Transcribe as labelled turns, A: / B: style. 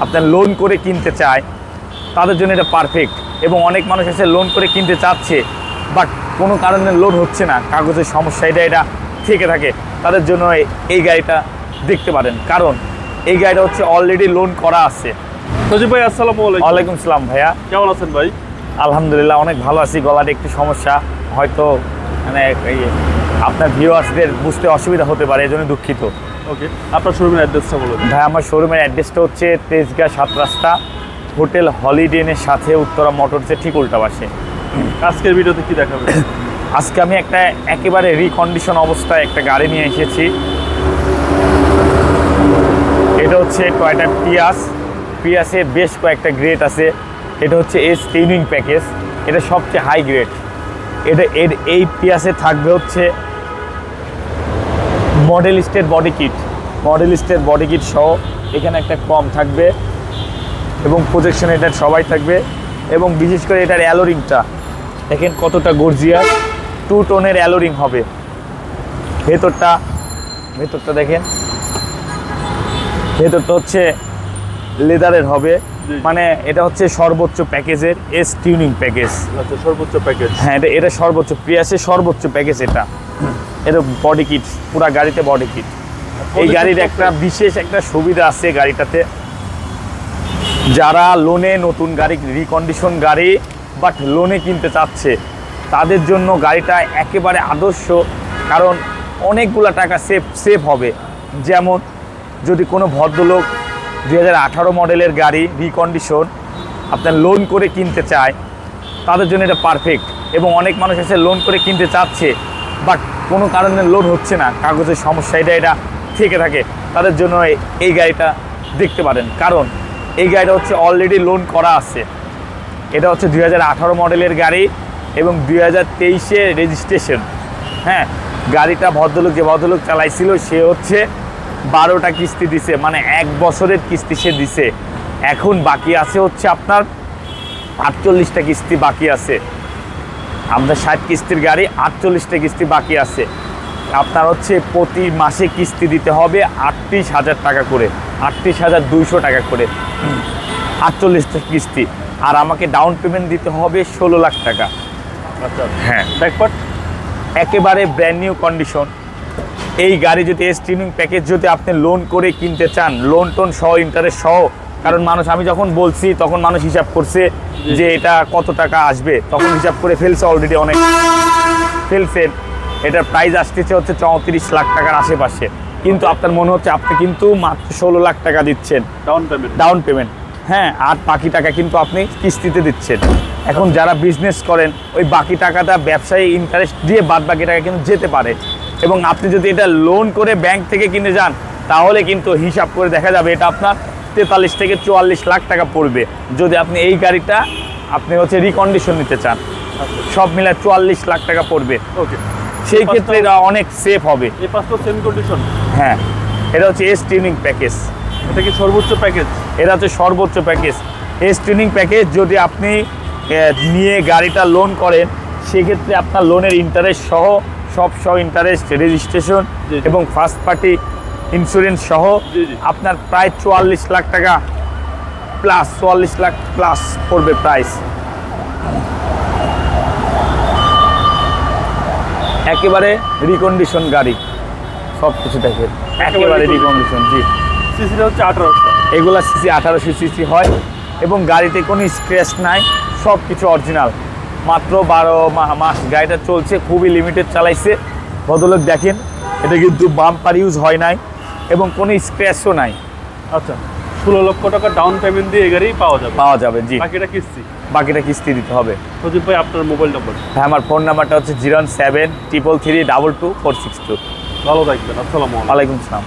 A: আপনার লোন করে কিনতে চায় তাদের জন্য এটা পারফেক্ট। এবং অনেক মানুষ এসে লোন করে কিনতে চাচ্ছে বাট কোনো কারণে লোন হচ্ছে না, কাগজের সমস্যা এটা থেকে থাকে, তাদের জন্য এই গাড়িটা দেখতে পারেন। কারণ এই গাড়িটা হচ্ছে অলরেডি লোন করা আছে।
B: সজীব ভাই আসসালামু আলাইকুম।
A: ওয়ালাইকুম সালাম ভাইয়া,
B: কেমন আছেন ভাই?
A: আলহামদুলিল্লাহ অনেক ভালো আছি। গলার একটু সমস্যা, হয়তো মানে আপনার ভিউয়ার্সদের বুঝতে অসুবিধা হতে পারে, এই জন্য দুঃখিত।
B: ওকে, আপনার শোরুমের অ্যাড্রেসটা বলুন।
A: ভাই আমার শোরুমের অ্যাড্রেসটা হচ্ছে তেজগাঁ 7 রাস্তা, হোটেল হলিডে ইনের সাথে উত্তরা মোটরসের ঠিক উল্টা পাশে।
B: আজকের ভিডিওতে কি দেখাবেন?
A: আজকে আমি একটা একেবারে রিকন্ডিশন অবস্থায় একটা গাড়ি নিয়ে এসেছি। এটা হচ্ছে টয়োটা পিয়াসের বেশ কয়েকটা গ্রেড আছে। এটা হচ্ছে এস টিউনিং প্যাকেজ, এটা সবচেয়ে হাই গ্রেড। এই পিয়াসে থাকবে হচ্ছে মডেল স্টেট বডি কিট সহ এখানে একটা কম থাকবে এবং প্রজেকশন এটার সবাই থাকবে। এবং বিশেষ করে এটার অ্যালোরিংটা দেখেন কতটা গর্জিয়াস, 2 টোনের অ্যালোরিং হবে। ভেতরটা দেখেন, ভেতরটা হচ্ছে লেদারের হবে। মানে এটা হচ্ছে সর্বোচ্চ প্যাকেজের এস টিউনিং প্যাকেজ।
B: আচ্ছা, সর্বোচ্চ প্যাকেজ।
A: হ্যাঁ, এটা সর্বোচ্চ পিয়াসের সর্বোচ্চ প্যাকেজ। এটা বডি কিট, পুরা গাড়িতে বডি কিট। এই গাড়ির একটা বিশেষ একটা সুবিধা আছে গাড়িটাতে, যারা লোনে নতুন গাড়ি রিকন্ডিশন গাড়ি বাট লোনে কিনতে চাচ্ছে তাদের জন্য গাড়িটা একেবারে আদর্শ। কারণ অনেকগুলো টাকা সেভ হবে। যেমন যদি কোনো ভদ্রলোক 2018 মডেলের গাড়ি রিকন্ডিশন আপনার লোন করে কিনতে চায় তাদের জন্য এটা পারফেক্ট। এবং অনেক মানুষ এসে লোন করে কিনতে চাচ্ছে বাট কোনো কারণে লোন হচ্ছে না, কাগজের সমস্যা এটা থেকে থাকে, তাদের জন্য এই গাড়িটা দেখতে পারেন। কারণ এই গাড়িটা হচ্ছে অলরেডি লোন করা আছে। এটা হচ্ছে 2018 মডেলের গাড়ি এবং 2023-এ রেজিস্ট্রেশন। হ্যাঁ, গাড়িটা যে ভদ্রলোক চালাইছিল সে হচ্ছে 12টা কিস্তি দিছে, মানে 1 বছরের কিস্তি সে দিছে। এখন বাকি আছে হচ্ছে আপনার 48টা কিস্তি বাকি আছে। আপনার 60 কিস্তির গাড়ি, 48টা কিস্তি বাকি আছে। আপনার হচ্ছে প্রতি মাসে কিস্তি দিতে হবে 38,000 টাকা করে, 38,200 টাকা করে 48টা কিস্তি। আর আমাকে ডাউন পেমেন্ট দিতে হবে 16 লাখ টাকা।
B: আচ্ছা,
A: হ্যাঁ,
B: ব্যাকপার্ট
A: একেবারে ব্র্যান্ড নিউ কন্ডিশন। এই গাড়ি যদি এস টিউনিং প্যাকেজ যদি আপনি লোন করে কিনতে চান, লোন টোন সহ ইন্টারেস্ট সহ, কারণ আমি যখন বলছি তখন মানুষ হিসাব করছে যে এটা কত টাকা আসবে, তখন হিসাব করে ফেলছে, অলরেডি অনেক ফেলছে। এটার প্রাইস আসতেছে হচ্ছে 34 লাখ টাকার আশেপাশে, কিন্তু আপনার মনে হচ্ছে আপনি কিন্তু মাত্র 16 লাখ টাকা দিচ্ছেন ডাউন পেমেন্ট। হ্যাঁ, আর বাকি টাকা কিন্তু আপনি কিস্তিতে দিচ্ছেন। এখন যারা বিজনেস করেন ওই বাকি টাকাটা ব্যবসায়ী ইন্টারেস্ট দিয়ে বাদ বাকি টাকা কিন্তু যেতে পারে। এবং আপনি যদি এটা লোন করে ব্যাংক থেকে কিনে যান তাহলে কিন্তু হিসাব করে দেখা যাবে এটা আপনার 43 থেকে 44 লাখ টাকা পড়বে যদি আপনি এই গাড়িটা আপনি হচ্ছে রিকন্ডিশন নিতে চান। সব মিলে 44 লাখ টাকা পড়বে।
B: ওকে,
A: সেই ক্ষেত্রে এটা অনেক সেফ হবে।
B: এই পাঁচটা সেমি কন্ডিশন।
A: হ্যাঁ, এটা হচ্ছে এস টিউনিং প্যাকেজ।
B: এটা কি সর্বোচ্চ প্যাকেজ?
A: এটা হচ্ছে সর্বোচ্চ প্যাকেজ এস টিউনিং প্যাকেজ। যদি আপনি নিয়ে গাড়িটা লোন করেন সেক্ষেত্রে আপনার লোনের ইন্টারেস্ট সহ ইন্টারেস্ট, রেজিস্ট্রেশন এবং ফার্স্ট পার্টি ইন্স্যুরেন্স সহ আপনার প্রায় 44 লাখ টাকা প্লাস, 44 লাখ প্লাস পড়বে প্রাইস। একেবারে রিকন্ডিশন গাড়ি, সব কিছু দেখেন একেবারে রিকন্ডিশন। জি,
B: সিসিটা হচ্ছে 1800।
A: এগুলা সিসি 1800 সিসি হয় এবং গাড়িতে কোনো স্ক্র্যাচ নাই, সব কিছু অরিজিনাল। মাত্র 12 মাস গাড়িটা চলছে, খুবই লিমিটেড চালাইছে ভদ্রলোক। দেখেন এটা কিন্তু বাম্পার ইউজ হয় নাই এবং কোনো স্ক্র্যাচও নাই।
B: আচ্ছা, 16 লক্ষ টাকা ডাউন পেমেন্ট দিয়ে এই গাড়ি পাওয়া যাবে।
A: জি, বাকিটা কিস্তি দিতে হবে।
B: সজীব ভাই, আপনার মোবাইল নাম্বার?
A: হ্যাঁ, আমার ফোন নাম্বারটা হচ্ছে 07333322462।
B: ভালো থাকবেন। আসসালামু আলাইকুম।
A: ওয়ালাইকুম আসসালাম।